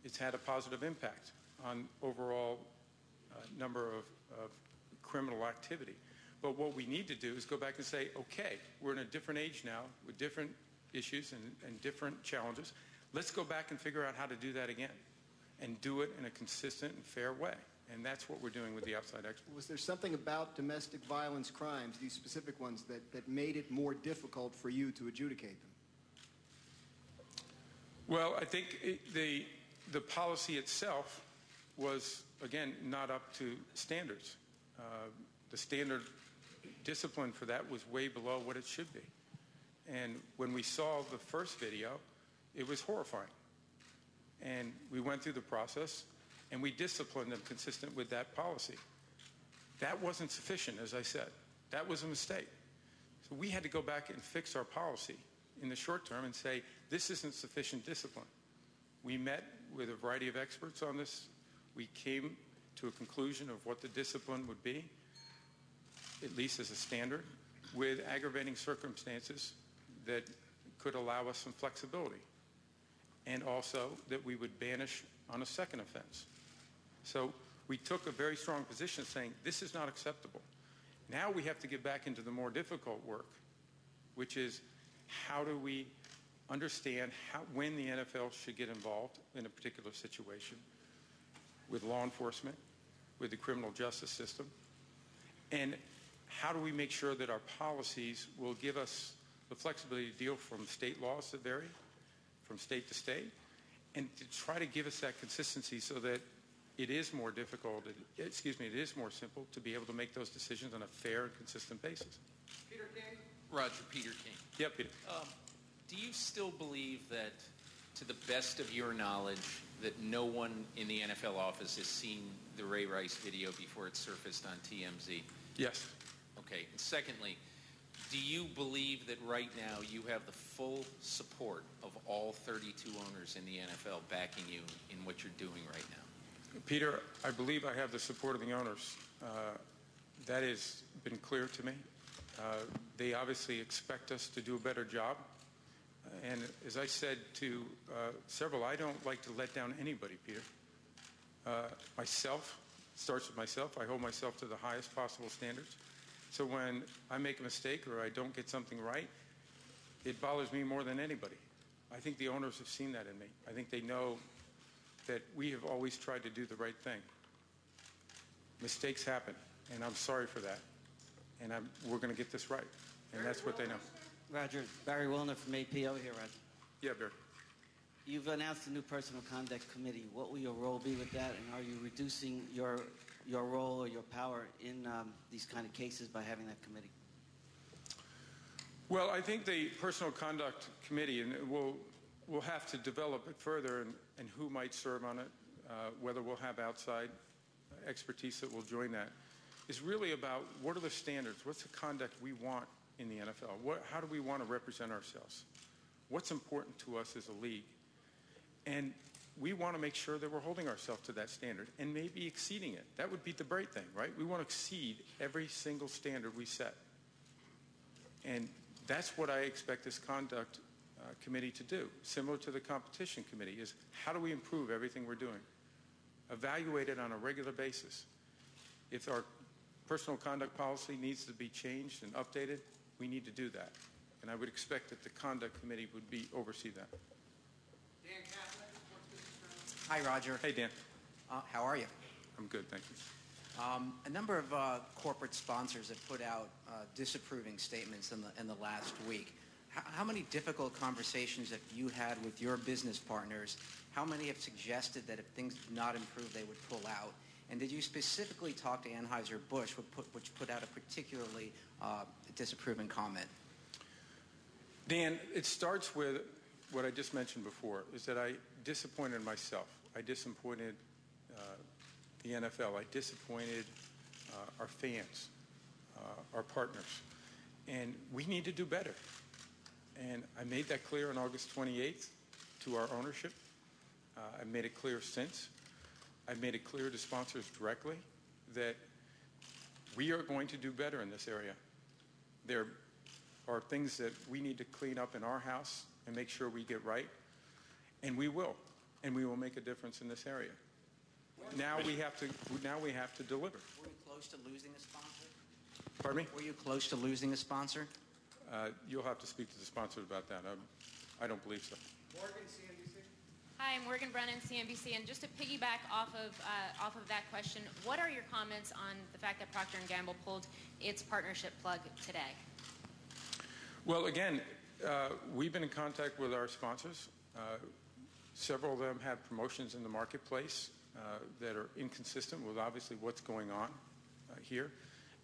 It's had a positive impact on overall number of criminal activity. But what we need to do is go back and say, okay, we're in a different age now with different issues and different challenges. Let's go back and figure out how to do that again and do it in a consistent and fair way. And that's what we're doing with the outside experts. Was there something about domestic violence crimes, these specific ones, that made it more difficult for you to adjudicate them? Well, I think the policy itself was, again, not up to standards. The standard discipline for that was way below what it should be. And when we saw the first video, it was horrifying. And we went through the process, and we disciplined them consistent with that policy. That wasn't sufficient, as I said. That was a mistake. So we had to go back and fix our policy in the short term and say, this isn't sufficient discipline. We met with a variety of experts on this. We came to a conclusion of what the discipline would be, at least as a standard, with aggravating circumstances that could allow us some flexibility, and also that we would banish on a second offense. So we took a very strong position saying this is not acceptable. Now we have to get back into the more difficult work, which is how do we understand when the NFL should get involved in a particular situation with law enforcement, with the criminal justice system, and how do we make sure that our policies will give us the flexibility to deal from state laws that vary from state to state, and to try to give us that consistency so that it is more difficult, it is more simple to be able to make those decisions on a fair and consistent basis. Peter King? Roger, Peter King. Yeah, Peter. Do you still believe that, to the best of your knowledge, that no one in the NFL office has seen the Ray Rice video before it surfaced on TMZ? Yes. Okay. And secondly, do you believe that right now you have the full support of all 32 owners in the NFL backing you in what you're doing right now? Peter, I believe I have the support of the owners. That has been clear to me. They obviously expect us to do a better job. And as I said to several, I don't like to let down anybody, Peter. Myself, starts with myself. I hold myself to the highest possible standards. So when I make a mistake or I don't get something right, it bothers me more than anybody. I think the owners have seen that in me. I think they know that we have always tried to do the right thing. Mistakes happen, and I'm sorry for that. And we're going to get this right, and that's what they know. Roger, Barry Wilner from APO here, Roger. Yeah, Barry. You've announced a new personal conduct committee. What will your role be with that, and are you reducing your role or your power in these kind of cases by having that committee? Well, I think the personal conduct committee, and we'll have to develop it further, and who might serve on it, whether we'll have outside expertise that will join that, is really about what are the standards, what's the conduct we want in the NFL, how do we want to represent ourselves, what's important to us as a league, and we want to make sure that we're holding ourselves to that standard and maybe exceeding it. That would be the great thing, right? We want to exceed every single standard we set. And that's what I expect this conduct committee to do, similar to the competition committee, is how do we improve everything we're doing? Evaluate it on a regular basis. If our personal conduct policy needs to be changed and updated, we need to do that. And I would expect that the conduct committee would oversee that. Dan Kaplan, Sports Business Journal. Hi, Roger. Hey, Dan. How are you? I'm good, thank you. A number of corporate sponsors have put out disapproving statements in the last week. how many difficult conversations have you had with your business partners? How many have suggested that if things do not improve, they would pull out? And did you specifically talk to Anheuser-Busch, which put out a particularly disapproving comment? Dan, it starts with what I just mentioned before, is that I disappointed myself. I disappointed the NFL. I disappointed our fans, our partners. And we need to do better. And I made that clear on August 28th to our ownership. I made it clear since. I made it clear to sponsors directly that we are going to do better in this area. There are things that we need to clean up in our house and make sure we get right. And we will. And we will make a difference in this area. Now we have to deliver. Were you close to losing a sponsor? Pardon me? Were you close to losing a sponsor? You'll have to speak to the sponsors about that. I don't believe so. Morgan, CNBC. Hi, I'm Morgan Brennan, CNBC. And just to piggyback off of that question, what are your comments on the fact that Procter & Gamble pulled its partnership plug today? Well, again, we've been in contact with our sponsors. Several of them have promotions in the marketplace that are inconsistent with obviously what's going on here.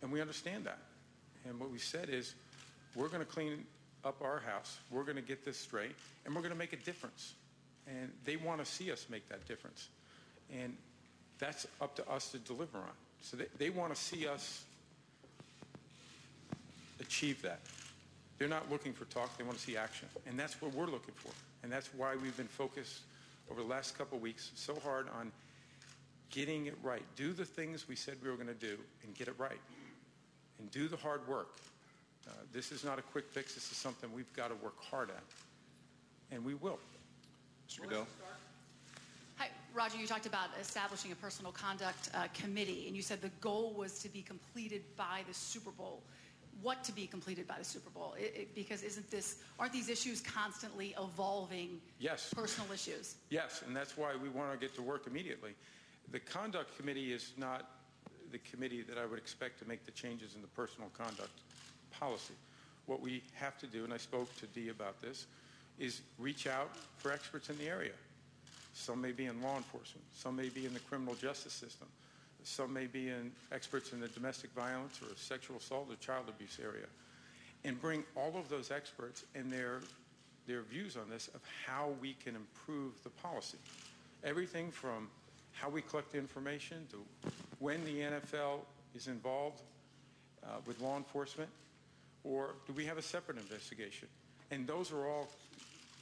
And we understand that. And what we said is we're going to clean up our house. We're going to get this straight. And we're going to make a difference. And they want to see us make that difference. And that's up to us to deliver on. So they want to see us achieve that. They're not looking for talk. They want to see action. And that's what we're looking for. And that's why we've been focused over the last couple of weeks so hard on getting it right. Do the things we said we were going to do and get it right. And do the hard work. This is not a quick fix. This is something we've got to work hard at. And we will. Mr. Goodell. Hi, Roger, you talked about establishing a personal conduct committee, and you said the goal was to be completed by the Super Bowl. What to be completed by the Super Bowl? Because aren't these issues constantly evolving? Yes. Personal issues? Yes, and that's why we want to get to work immediately. The conduct committee is not the committee that I would expect to make the changes in the personal conduct policy. What we have to do, and I spoke to Dee about this, is reach out for experts in the area. Some may be in law enforcement. Some may be in the criminal justice system. Some may be experts in the domestic violence or sexual assault or child abuse area. And bring all of those experts and their views on this of how we can improve the policy. Everything from how we collect information to when the NFL is involved with law enforcement, or do we have a separate investigation? And those are all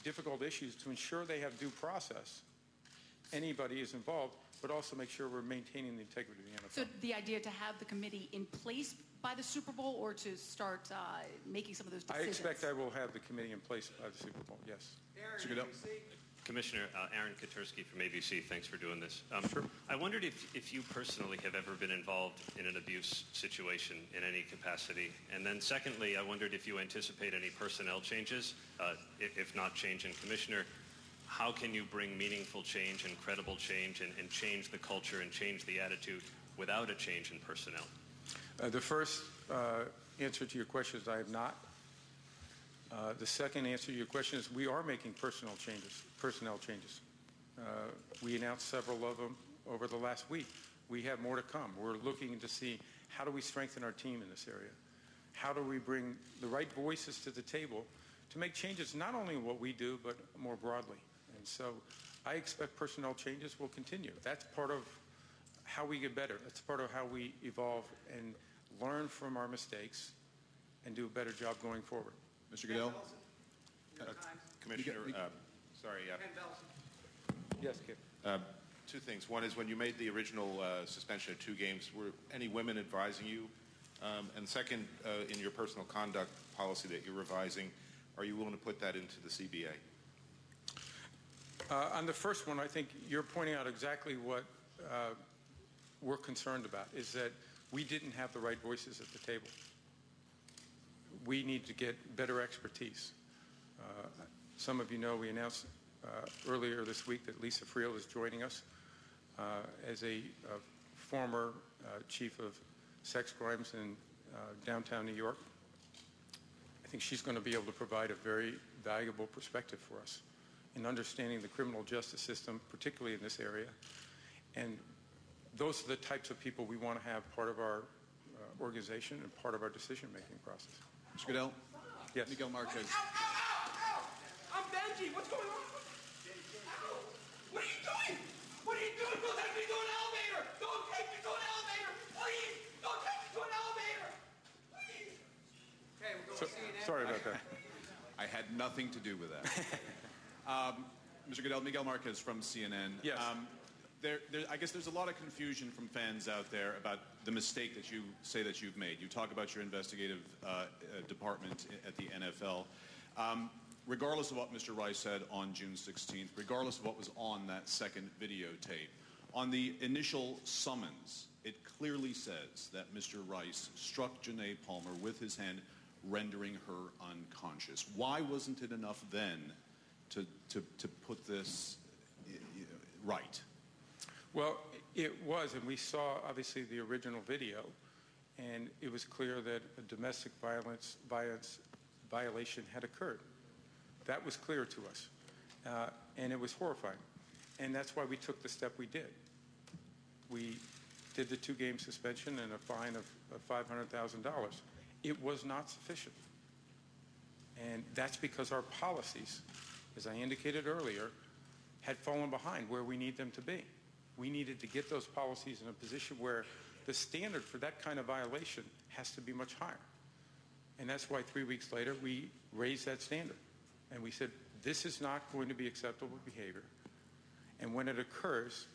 difficult issues to ensure they have due process. Anybody is involved, but also make sure we're maintaining the integrity of the NFL. So the idea to have the committee in place by the Super Bowl, or to start making some of those decisions? I expect I will have the committee in place by the Super Bowl, yes. Mr. Goodell. Commissioner, Aaron Katursky from ABC, thanks for doing this. Sure. I wondered if you personally have ever been involved in an abuse situation in any capacity. And then secondly, I wondered if you anticipate any personnel changes, if not change in commissioner. How can you bring meaningful change and credible change and change the culture and change the attitude without a change in personnel? The first answer to your question is I have not. The second answer to your question is we are making personnel changes. We announced several of them over the last week. We have more to come. We're looking to see how do we strengthen our team in this area? How do we bring the right voices to the table to make changes not only in what we do, but more broadly? And so I expect personnel changes will continue. That's part of how we get better. That's part of how we evolve and learn from our mistakes and do a better job going forward. Mr. Goodell. Commissioner, sorry. Yes, Kip. Two things. One is when you made the original suspension of 2 games, were any women advising you? And second, in your personal conduct policy that you're revising, are you willing to put that into the CBA? On the first one, I think you're pointing out exactly what we're concerned about, is that we didn't have the right voices at the table. We need to get better expertise. Some of you know we announced earlier this week that Lisa Friel is joining us as a former chief of sex crimes in downtown New York. I think she's going to be able to provide a very valuable perspective for us in understanding the criminal justice system, particularly in this area. And those are the types of people we want to have part of our organization and part of our decision-making process. Mr. Goodell? Yes. Miguel Marquez. I'm Benji. What's going on? What are you doing? What are you doing? Don't take me to an elevator. Don't take me to an elevator. Please. Don't take me to an elevator. Please. Okay, we're going to CNN. Sorry about that. I had nothing to do with that. Mr. Goodell, Miguel Marquez from CNN. Yes. I guess there's a lot of confusion from fans out there about the mistake that you say that you've made. You talk about your investigative department at the NFL. Regardless of what Mr. Rice said on June 16th, regardless of what was on that second videotape, on the initial summons, it clearly says that Mr. Rice struck Janae Palmer with his hand, rendering her unconscious. Why wasn't it enough then to put this right? Well, it was, and we saw, obviously, the original video, and it was clear that a domestic violence violation had occurred. That was clear to us, and it was horrifying. And that's why we took the step we did. We did the 2-game suspension and a fine of $500,000. It was not sufficient. And that's because our policies, as I indicated earlier, had fallen behind where we need them to be. We needed to get those policies in a position where the standard for that kind of violation has to be much higher. And that's why 3 weeks later we raised that standard. And we said, this is not going to be acceptable behavior. And when it occurs,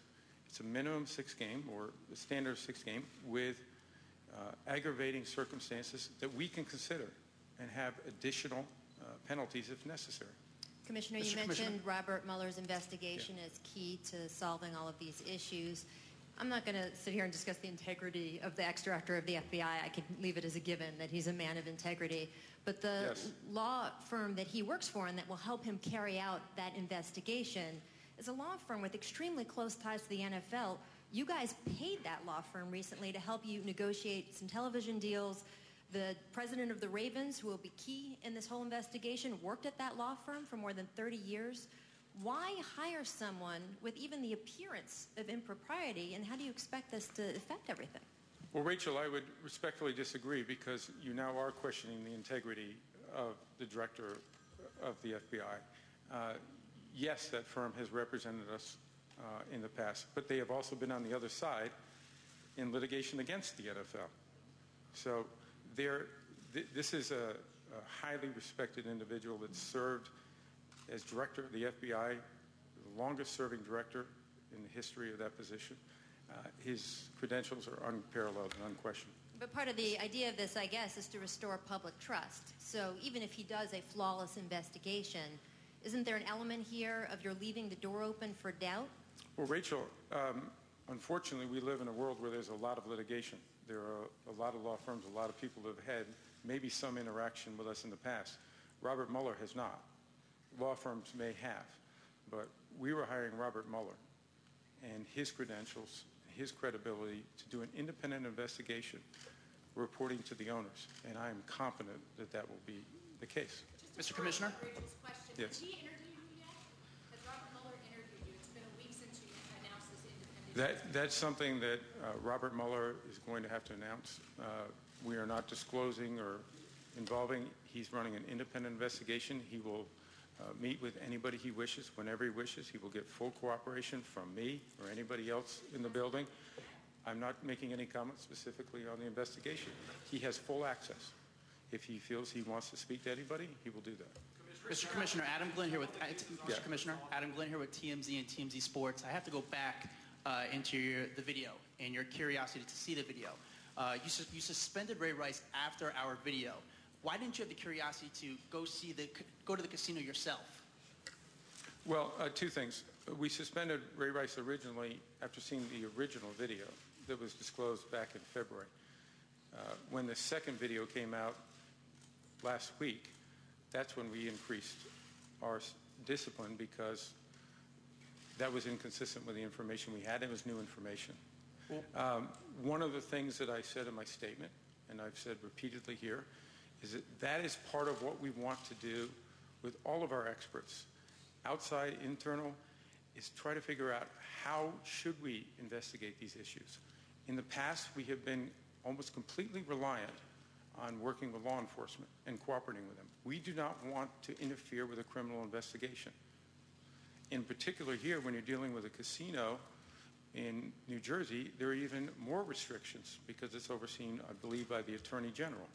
it's a minimum 6-game or the standard 6-game with aggravating circumstances that we can consider and have additional penalties if necessary. Commissioner, you mentioned Robert Mueller's investigation is key to solving all of these issues. I'm not going to sit here and discuss the integrity of the ex-director of the FBI. I can leave it as a given that he's a man of integrity. But the law firm that he works for and that will help him carry out that investigation is a law firm with extremely close ties to the NFL. You guys paid that law firm recently to help you negotiate some television deals. The president of the Ravens, who will be key in this whole investigation, worked at that law firm for more than 30 years. Why hire someone with even the appearance of impropriety, and how do you expect this to affect everything? Well, Rachel, I would respectfully disagree because you now are questioning the integrity of the director of the FBI. Yes, that firm has represented us in the past, but they have also been on the other side in litigation against the NFL. So this is a highly respected individual that served as director of the FBI, the longest-serving director in the history of that position. His credentials are unparalleled and unquestioned. But part of the idea of this, I guess, is to restore public trust. So even if he does a flawless investigation, isn't there an element here of you're leaving the door open for doubt? Well, Rachel, unfortunately, we live in a world where there's a lot of litigation. There are a lot of law firms, a lot of people who have had maybe some interaction with us in the past. Robert Mueller has not. Law firms may have, but we were hiring Robert Mueller and his credentials, his credibility to do an independent investigation reporting to the owners, and I am confident that that will be the case. Mr. Commissioner? Yes. Has he interviewed you yet? Has Robert Mueller interviewed you? It's been a week since you announced this independent. That's something that Robert Mueller is going to have to announce. We are not disclosing or involving. He's running an independent investigation. He will meet with anybody he wishes, whenever he wishes. He will get full cooperation from me or anybody else in the building. I'm not making any comments specifically on the investigation. He has full access. If he feels he wants to speak to anybody, he will do that. Mr. Commissioner, Adam Glenn here with Commissioner Adam Glenn here with TMZ and TMZ Sports. I have to go back into the video and your curiosity to see the video. You suspended Ray Rice after our video. Why didn't you have the curiosity to go to the casino yourself? Well, two things. We suspended Ray Rice originally after seeing the original video that was disclosed back in February. When the second video came out last week, that's when we increased our discipline because that was inconsistent with the information we had. It was new information. One of the things that I said in my statement, and I've said repeatedly here, is that is part of what we want to do with all of our experts, outside, internal, is try to figure out how should we investigate these issues. In the past, we have been almost completely reliant on working with law enforcement and cooperating with them. We do not want to interfere with a criminal investigation. In particular here, when you're dealing with a casino in New Jersey, there are even more restrictions because it's overseen, I believe, by the Attorney General.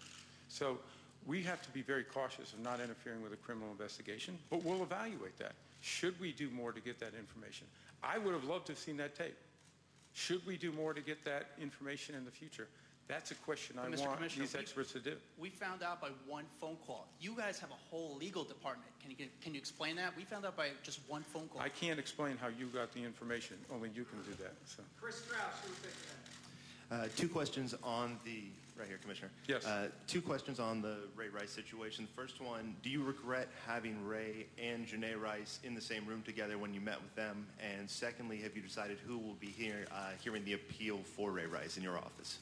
So we have to be very cautious of not interfering with a criminal investigation, but we'll evaluate that. Should we do more to get that information? I would have loved to have seen that tape. Should we do more to get that information in the future? That's a question I want these experts to do. We found out by one phone call. You guys have a whole legal department. Can you explain that? We found out by just one phone call. I can't explain how you got the information. Only you can do that. So. Chris Strauss, who would take that? Two questions on the, right here, Commissioner. Yes. Two questions on the Ray Rice situation. First one, do you regret having Ray and Janae Rice in the same room together when you met with them? And secondly, have you decided who will be hearing the appeal for Ray Rice in your office?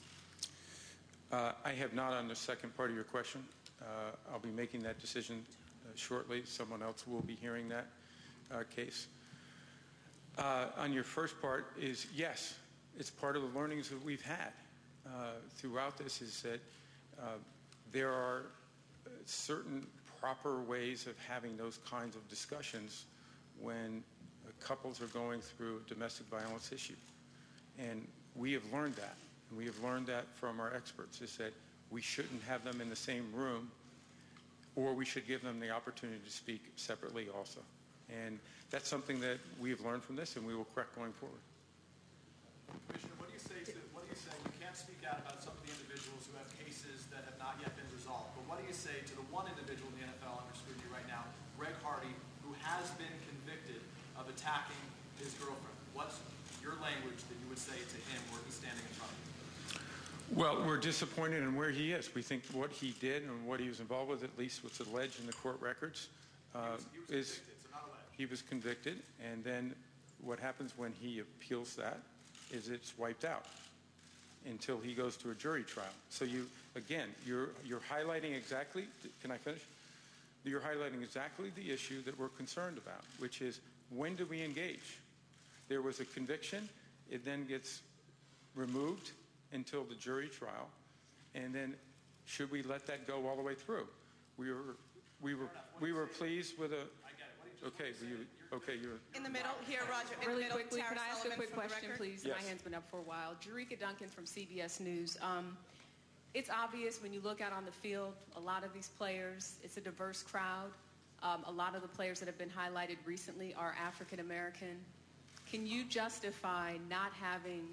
I have not on the second part of your question. I'll be making that decision shortly. Someone else will be hearing that case. On your first part is, yes, it's part of the learnings that we've had throughout this is that there are certain proper ways of having those kinds of discussions when couples are going through a domestic violence issue. And we have learned that. And we have learned that from our experts, is that we shouldn't have them in the same room, or we should give them the opportunity to speak separately also. And that's something that we have learned from this, and we will correct going forward. Commissioner, what do you say? You can't speak out about some of the individuals who have cases that have not yet been resolved, but what do you say to the one individual in the NFL under scrutiny right now, Greg Hardy, who has been convicted of attacking his girlfriend? What's your language that you would say to him were he standing in front of you? Well, we're disappointed in where he is. We think what he did and what he was involved with, at least what's alleged in the court records, he was convicted, and then what happens when he appeals that is it's wiped out until he goes to a jury trial. So you're highlighting exactly, can I finish? You're highlighting exactly the issue that we're concerned about, which is when do we engage? There was a conviction, it then gets removed until the jury trial, and then should we let that go all the way through? We were pleased with a. Okay, you're in the middle here, Roger. Really quickly, can I ask a quick question, please? Yes. My hand's been up for a while. Jerika Duncan from CBS News. It's obvious when you look out on the field, a lot of these players, it's a diverse crowd. A lot of the players that have been highlighted recently are African American. Can you justify not having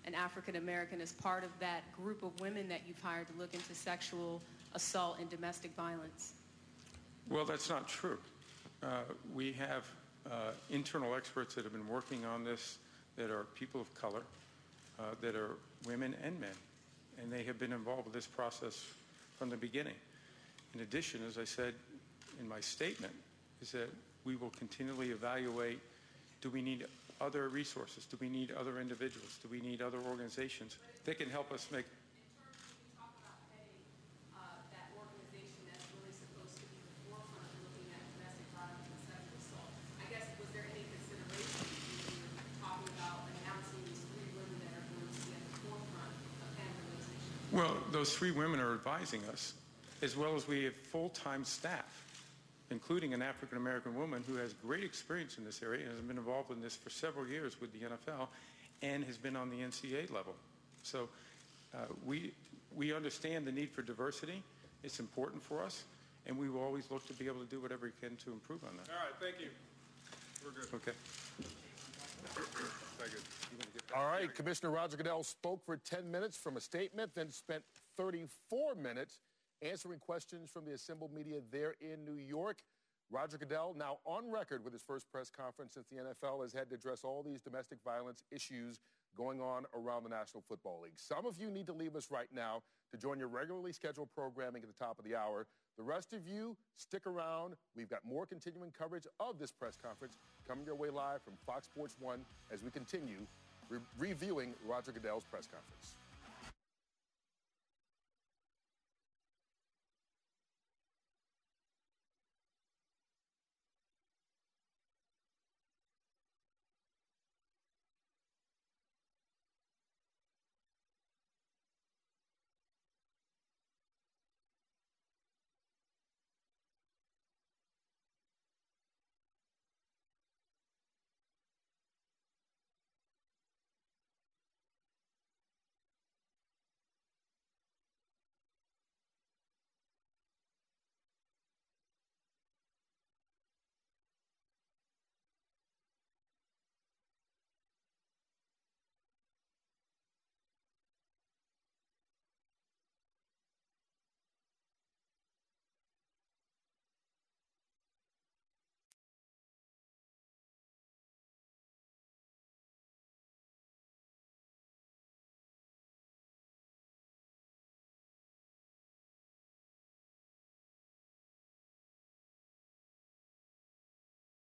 an African American as part of that group of women that you've hired to look into sexual assault and domestic violence? Well, that's not true. We have internal experts that have been working on this that are people of color, that are women and men, and they have been involved with this process from the beginning. In addition, as I said in my statement, is that we will continually evaluate, do we need other resources? Do we need other individuals? Do we need other organizations that can help us make... Well, those three women are advising us, as well as we have full-time staff, including an African-American woman who has great experience in this area and has been involved in this for several years with the NFL and has been on the NCAA level. So we understand the need for diversity. It's important for us, and we will always look to be able to do whatever we can to improve on that. All right, thank you. We're good. Okay. Very good. All right, Commissioner Roger Goodell spoke for 10 minutes from a statement, then spent 34 minutes answering questions from the assembled media there in New York. Roger Goodell, now on record with his first press conference since the NFL has had to address all these domestic violence issues going on around the National Football League. Some of you need to leave us right now to join your regularly scheduled programming at the top of the hour. The rest of you, stick around. We've got more continuing coverage of this press conference coming your way live from Fox Sports 1 as we continue reviewing Roger Goodell's press conference.